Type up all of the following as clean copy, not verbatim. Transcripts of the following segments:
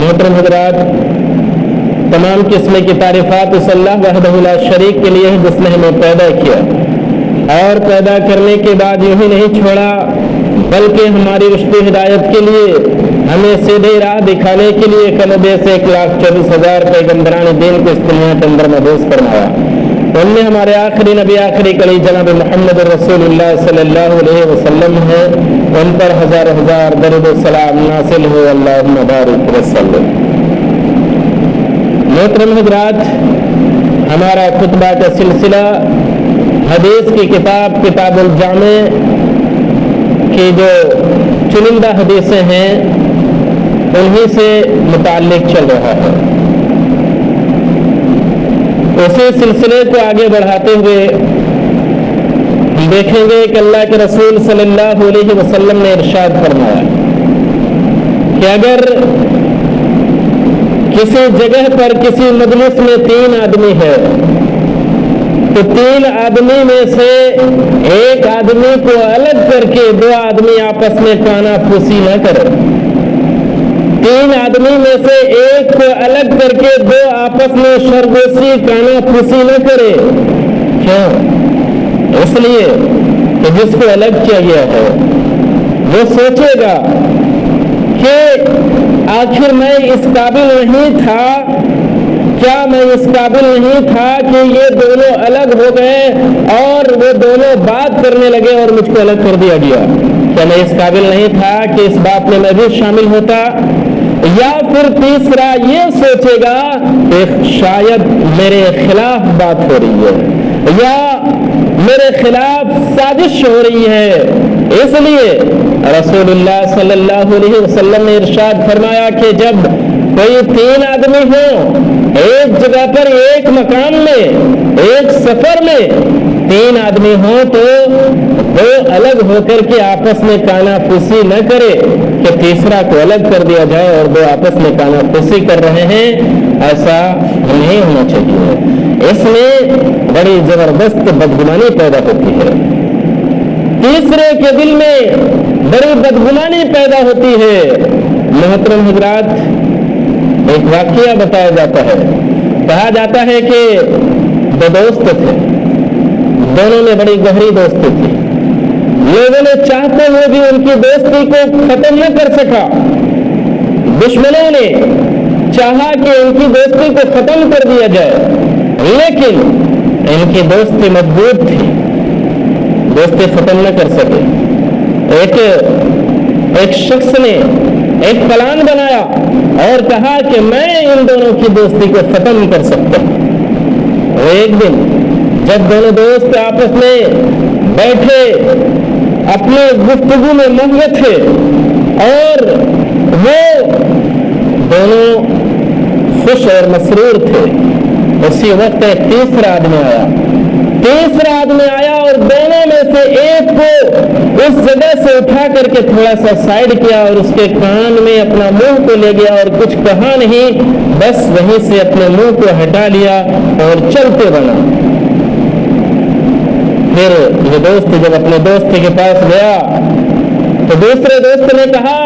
محترم حضرات، تمام قسم کی تعریفات اس اللہ وحدہ لا شریک کے لیے ہے جس نے ہمیں پیدا کیا اور پیدا کرنے کے بعد یوں ہی نہیں چھوڑا بلکہ ہماری رشد ہدایت کے لیے ہمیں سیدھے راہ دکھانے کے لیے کم و بیش 1,24,000 پیغمبران دین کو اس دنیا کے اندر مبعوث فرمایا۔ ان میں ہمارے آخری نبی آخری کلی جناب محمد رسول اللہ صلی اللہ علیہ وسلم ہے، ان پر ہزار ہزار درود و سلام نازل ہو، اللہم بارک وسلم۔ محترم حضرات، ہمارا خطبہ کا سلسلہ حدیث کی کتاب الجامع کی جو چنندہ حدیثیں ہیں انہی سے متعلق چل رہا ہے۔ اسی سلسلے کو آگے بڑھاتے ہوئے ہم دیکھیں گے کہ اللہ کے رسول صلی اللہ علیہ وسلم نے ارشاد فرمایا کہ اگر کسی جگہ پر کسی مجلس میں 3 آدمی ہے تو 3 آدمی میں سے ایک آدمی کو الگ کر کے 2 آدمی آپس میں کانا پھوسی نہ کرے۔ 3 آدمی میں سے ایک کو الگ کر کے 2 آپس میں شرگوسی کانا پھوسی نہ کرے۔ کیوں؟ اس لیے کہ جس کو الگ کیا گیا ہے وہ سوچے گا کہ آخر میں اس قابل نہیں تھا، کیا میں اس قابل نہیں تھا کہ یہ دونوں الگ ہو گئے اور وہ دونوں بات کرنے لگے اور مجھ کو الگ کر دیا گیا؟ کیا میں اس قابل نہیں تھا کہ اس بات میں بھی شامل ہوتا؟ یا پھر تیسرا یہ سوچے گا کہ شاید میرے خلاف بات ہو رہی ہے یا میرے خلاف سازش ہو رہی ہے، اس لیے رسول اللہ صلی اللہ علیہ وسلم نے ارشاد فرمایا کہ جب کوئی 3 آدمی ہو ایک جگہ پر، ایک مقام میں، ایک سفر میں 3 آدمی ہوں تو وہ الگ ہو کر کے آپس میں کانا پھوسی نہ کرے کہ تیسرا کو الگ کر دیا جائے اور 2 آپس میں کانا پھوسی کر رہے ہیں، ایسا نہیں ہونا چاہیے۔ اس میں بڑی زبردست بدگمانی پیدا ہوتی ہے، تیسرے کے دل میں بڑی بدگمانی پیدا ہوتی ہے۔ محترم حضرات، ایک واقعہ بتایا جاتا ہے، کہا جاتا ہے کہ 2 دوست تھے، دونوں میں بڑی گہری دوستی تھی، لوگوں نے چاہتے ہوئے بھی ان کی دوستی کو ختم نہ کر سکا، دشمنوں نے چاہا کہ ان کی دوستی کو ختم کر دیا جائے لیکن ان کی دوستی مضبوط تھی، دوستی ختم نہ کر سکے۔ ایک شخص نے ایک پلان بنایا اور کہا کہ میں ان دونوں کی دوستی کو ختم کر سکتا ہوں۔ اور ایک دن جب دونوں دوست آپس میں بیٹھے اپنے گفتگو میں مہوے تھے اور وہ دونوں خوش اور مسرور تھے، اسی وقت ایک تیسرا آدمی آیا اور دونوں میں سے ایک کو اس جگہ سے اٹھا کر کے تھوڑا سا سائڈ کیا اور اس کے کان میں اپنا منہ کو لے گیا اور کچھ کہا نہیں، بس وہیں سے اپنے منہ کو ہٹا لیا اور چلتے بنا۔ پھر یہ دوست جب اپنے دوست کے پاس گیا تو دوسرے دوست نے کہا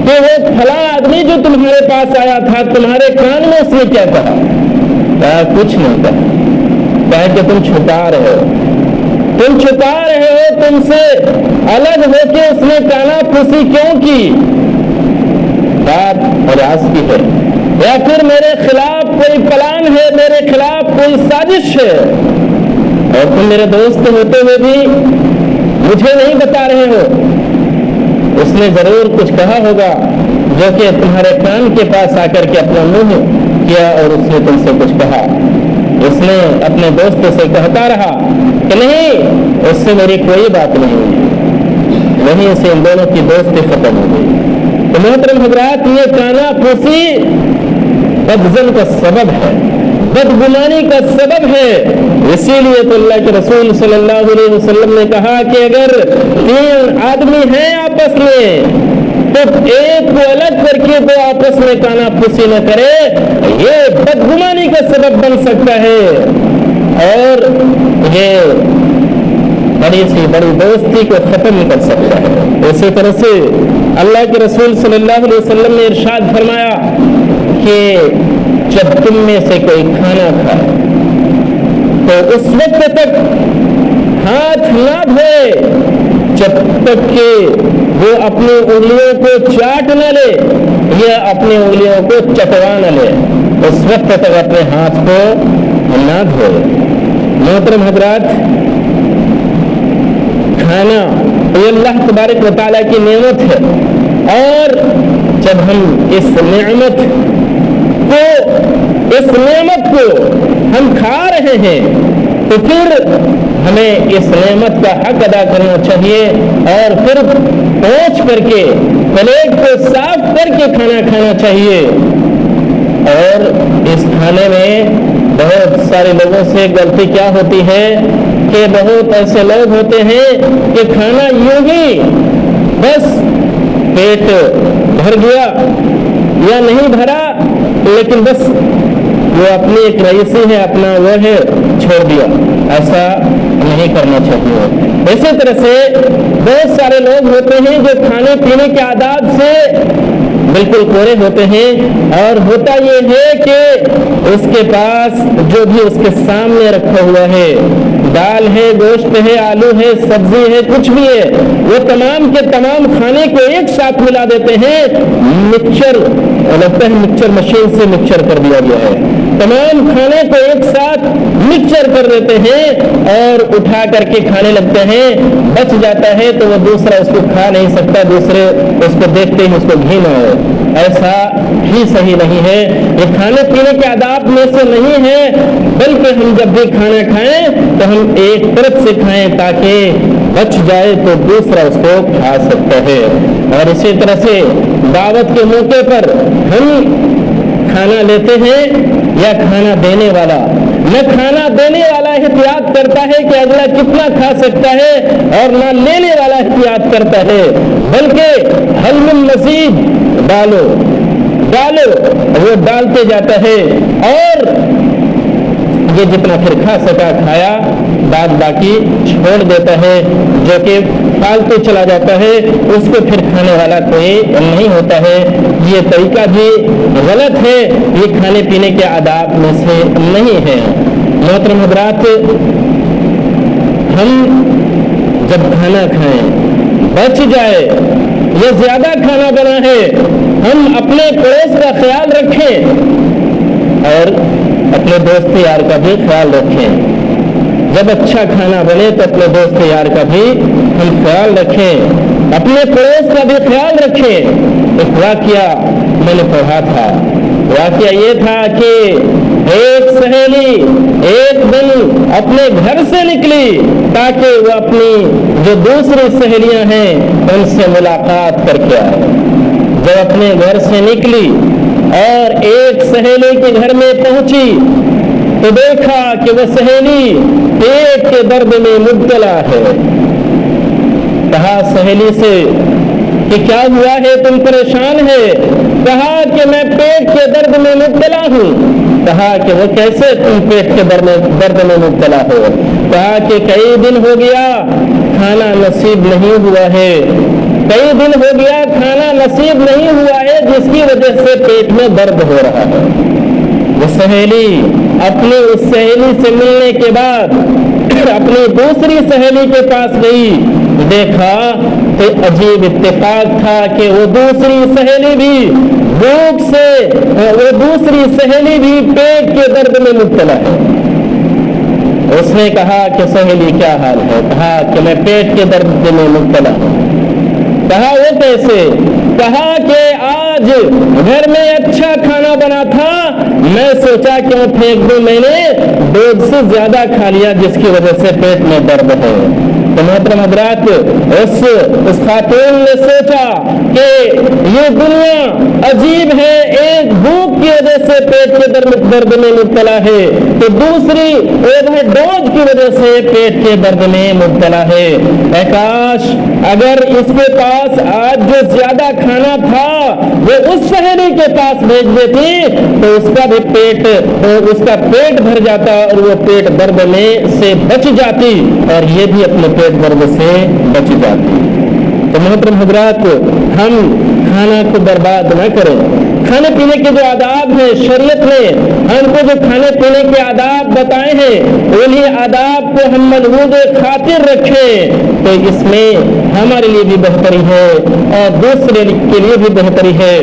کہ وہ فلاں آدمی جو تمہارے پاس آیا تھا تمہارے کان میں اس نے کیا کہا؟ کہا کچھ نہیں کہا۔ کہا کہ تم چھپا رہے ہو، تم سے الگ ہو کے اس نے کانا پھوسی کیوں کی؟ بات پریاس کی ہے یا پھر میرے خلاف کوئی پلان ہے، میرے خلاف کوئی سازش ہے اور تم میرے دوست ہوتے ہوئے بھی مجھے نہیں بتا رہے ہو؟ اس نے ضرور کچھ کہا ہوگا جو کہ تمہارے کان کے پاس آ کر کے اپنا منہ کیا اور اس نے تم سے کچھ کہا۔ اس نے اپنے دوست سے کہتا رہا کہ نہیں، اس سے میری کوئی بات نہیں ہوئی، وہیں سے ان دونوں کی دوستی ختم ہو گئی۔ تو محترم حضرات، یہ کانا پھوسی بدظن کا سبب ہے، بدگمانی کا سبب ہے۔ اسی لیے تو اللہ کے رسول صلی اللہ علیہ وسلم نے کہا کہ اگر 3 آدمی ہیں آپس میں تو ایک کو الگ کر کے 2 آپس میں کانا پھوسی نہ کرے، یہ بدگمانی کا سبب بن سکتا ہے اور یہ بڑی سی بڑی دوستی کو ختم کر سکتا ہے۔ اسی طرح سے اللہ کے رسول صلی اللہ علیہ وسلم نے ارشاد فرمایا کہ जब तुम में से कोई खाना खाए तो उस वक्त तक हाथ ना धोए जब तक कि वो अपनी उंगलियों को चाट न ले या अपनी उंगलियों को चटवा न ले, उस वक्त तक अपने हाथ को ना धोए। मोहतरम हजरात, खाना ये अल्लाह तबारक व तआला की नेमत है, और जब हम इस नेमत को हम खा रहे हैं तो फिर हमें इस नेमत का हक अदा करना चाहिए और फिर पहुंच करके प्लेट को साफ करके खाना खाना चाहिए। और इस खाने में बहुत सारे लोगों से गलती क्या होती है कि बहुत ऐसे लोग होते हैं कि खाना यूं ही बस पेट भर गया या नहीं भरा, लेकिन बस वो अपनी एक रईसी है, अपना वो है, छोड़ दिया। ऐसा नहीं करना चाहिए। इसी तरह से बहुत सारे लोग होते हैं जो खाने पीने के आदाब से बिल्कुल कोरे होते हैं, और होता ये है कि उसके पास जो भी उसके सामने रखा हुआ है, दाल है, गोश्त है, आलू है, सब्जी है, कुछ भी है, वो तमाम के तमाम खाने को एक साथ मिला देते हैं। मिक्सचर, लगता है मिक्सचर मशीन से मिक्सचर कर दिया गया है। तमाम खाने को एक साथ मिक्सचर कर देते हैं और उठा करके खाने लगते हैं। बच जाता है तो वो दूसरा उसको खा नहीं सकता, दूसरे उसको देखते ही उसको घिन आए। ऐसा ही सही नहीं है। ये खाने पीने के आदाब में से नहीं है, बल्कि हम जब भी खाना खाएं तो हम एक तरफ से खाएं ताकि बच जाए तो दूसरा उसको खा सकता है। और इसी तरह से दावत के मौके पर हम खाना लेते हैं या खाना देने वाला, न खाना देने वाला एहतियात करता है कि अगला कितना खा सकता है, और न लेने वाला एहतियात करता है, बल्कि हल मिन मज़ीद, डालो डालो, वो डालते जाता है और ये जितना फिर खा सका खाया, बाद बाकी छोड़ देता है, जो कि फालतू चला जाता है, उसको फिर खाने वाला कोई नहीं होता है। ये तरीका भी गलत है, ये खाने पीने के आदाब में से नहीं है। मोहतरम हज़रात, हम जब खाना खाएं, बच जाए या ज्यादा खाना बना है, हम अपने पड़ोस का ख्याल रखें और अपने दोस्त यार का भी ख्याल रखें। जब अच्छा खाना बने तो अपने दोस्त यार का भी हम ख्याल रखें, अपने पड़ोस का भी ख्याल रखें। एक वाकया मैंने पढ़ा था, वाकया ये था कि एक सहेली एक दिन अपने घर से निकली ताकि वो अपनी जो दूसरी सहेलियां हैं उनसे मुलाकात करके आए। जब अपने घर से निकली और एक सहेली के घर में पहुंची तो देखा कि वह सहेली पेट के दर्द में मुब्तला है। कहा सहेली से कि क्या हुआ है, तुम परेशान है? कहा कि मैं पेट के दर्द में मुब्तला हूँ। कहा कि वो कैसे तुम पेट के दर्द में मुब्तला हो? कहा कि कई दिन हो गया खाना नसीब नहीं हुआ है, कई दिन हो गया खाना नसीब नहीं हुआ है, जिसकी वजह से पेट में दर्द हो रहा है। वो सहेली अपनी उस सहेली से मिलने के बाद अपनी दूसरी सहेली के पास गई, देखा तो अजीब इत्तेफाक था कि वो दूसरी सहेली भी भूख से, वो दूसरी सहेली भी पेट के दर्द में मुब्तला है। उसने कहा कि सहेली क्या हाल है? कहा कि मैं पेट के दर्द में मुब्तला हूँ। कहा वो कैसे? कहा कि आज घर में अच्छा खाना बना था, मैं सोचा क्यों फेंक दूं, मैंने दूध से ज्यादा खा लिया जिसकी वजह से पेट में दर्द है। तो मोहतरम हज़रात, उस खातून ने सोचा कि ये दुनिया अजीब है, एक भूख की वजह से पेट के दर्द में मुब्तला है तो दूसरी ओवरडोज की वजह से पेट के दर्द में मुब्तला है। काश अगर इसके पास आज जो ज्यादा खाना था वो उस सहेली के पास भेज देती तो उसका भी उसका पेट भर जाता और वो पेट दर्द में से बच जाती और ये भी अपने पेट दर्द से बच जाती। तो मोहतरम हजरात, हम खाना को बर्बाद न करें। खाने पीने के जो आदाब हैं, शरीयत ने हमको जो खाने पीने के आदाब बताए हैं, उन्हीं आदाब को हम मजबूत खातिर रखें तो इसमें हमारे लिए भी बेहतरी है और दूसरे के लिए भी बेहतरी है।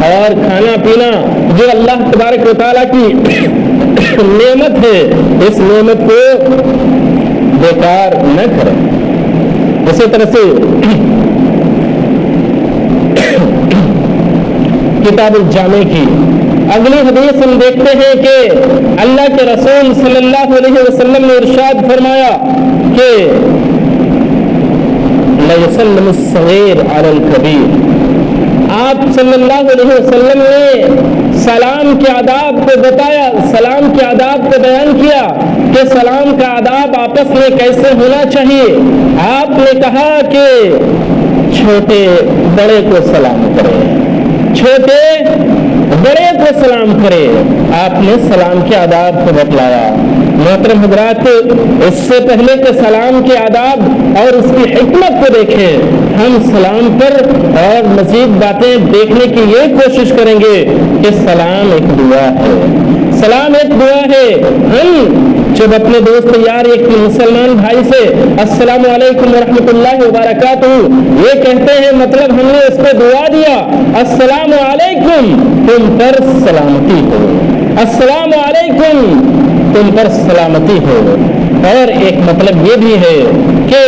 और खाना पीना जो अल्लाह तबारक व तआला की नेमत है, इस नेमत को बेकार न करें। इसी तरह से किताब जामे की अगली हदीस हम देखते हैं कि अल्लाह के रसूल सल्लल्लाहु अलैहि वसल्लम ने इरशाद फरमाया कि ला युसल्लिमु सगीर अलल कबीर। आप सल्लल्लाहु अलैहि वसल्लम ने सलाम के आदाब को बताया, सलाम के आदाब को बयान किया कि सलाम का आदाब आपस में कैसे होना चाहिए। आपने कहा कि छोटे बड़े को सलाम करें, छोटे बड़े को सलाम करे। आपने सलाम के आदाब को बतलाया। मोहतरम हजरात, इससे पहले के सलाम के आदाब और उसकी हिकमत को देखें। हम सलाम पर और मजीद बातें देखने की ये कोशिश करेंगे कि सलाम एक दुआ है, सलाम एक दुआ है। हम जब अपने दोस्त यार एक मुसलमान भाई से अस्सलामु अलैकुम वरहमतुल्लाहि वबरकातुहू ये कहते हैं, मतलब हमने उसको दुआ दिया, अस्सलामु अलैकुम तुम पर सलामती हो, अस्सलामु अलैकुम तुम पर सलामती हो। और एक मतलब ये भी है कि